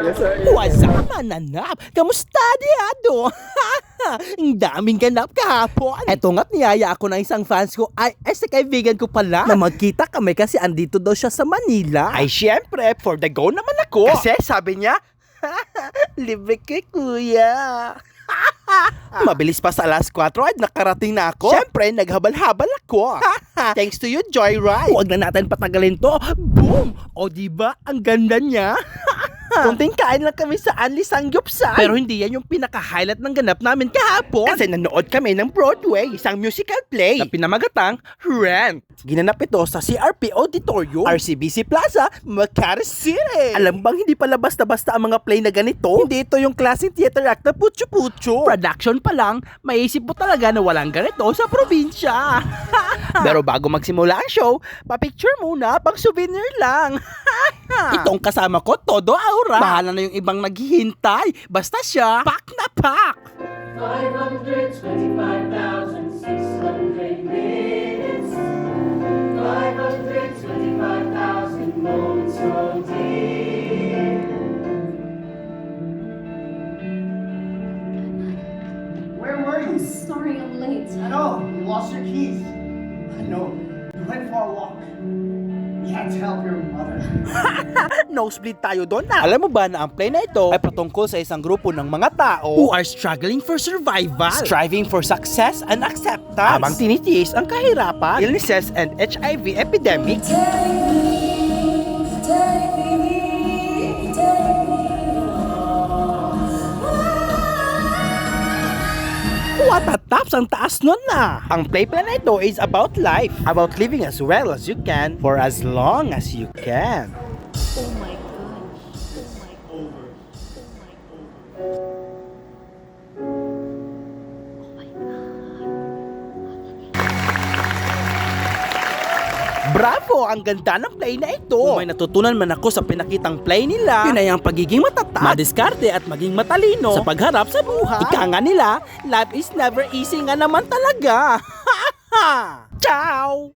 Yes, sir. What's up, mananap? Kamusta, diado? Ang daming ganap kahapon. Eto nga't niyaya ako ng isang fans ko. Ay, sa kaibigan ko pala. Na magkita kami kasi andito daw siya sa Manila. Ay, syempre, for the go naman ako. Kasi sabi niya, libre ko, kuya. Mabilis pa sa alas 4 ay nakarating na ako. Siyempre, naghabal-habal ako. Thanks to you, Joyride. Huwag na natin patagalin to. Boom! O diba, ang ganda niya. Kunting kain lang kami sa Anli Sangyupsal. Pero hindi yan yung pinaka-highlight ng ganap namin kahapon. Kasi nanood kami ng Broadway, isang musical play na pinamagatang Rent. Ginanap ito sa CRP Auditorium, RCBC Plaza, Makati City. Alam bang hindi pala basta-basta ang mga play na ganito? Hindi ito yung klaseng theater act na putyo-putyo. Production pa lang, maisip mo talaga na walang ganito sa probinsya. Pero bago magsimula ang show, pa-picture muna pang souvenir lang. Itong kasama ko, todo aura. Bahala na yung ibang naghihintay. Basta siya, pak na pak! 525,600 minutes, 525,000 moments so dear. Where were you? Sorry I'm late. I know, you lost your keys. I know, you went for a walk. You had to help your mother. Nosebleed tayo doon na. Alam mo ba na ang play na ito ay patungkol sa isang grupo ng mga tao who are struggling for survival, striving for success and acceptance, habang tinitiis ang kahirapan, illnesses and HIV epidemic. What a tops, ang taas nun na! Ang play plan na ito is about life, about living as well as you can for as long as you can. Oh my god. Oh my god. Bravo! Ang ganda ng play na ito! Kung may natutunan man ako sa pinakitang play nila, yun ay ang pagiging matatag, madiskarte at maging matalino sa pagharap sa buhay. Ika nga nila, life is never easy nga naman talaga! Ciao!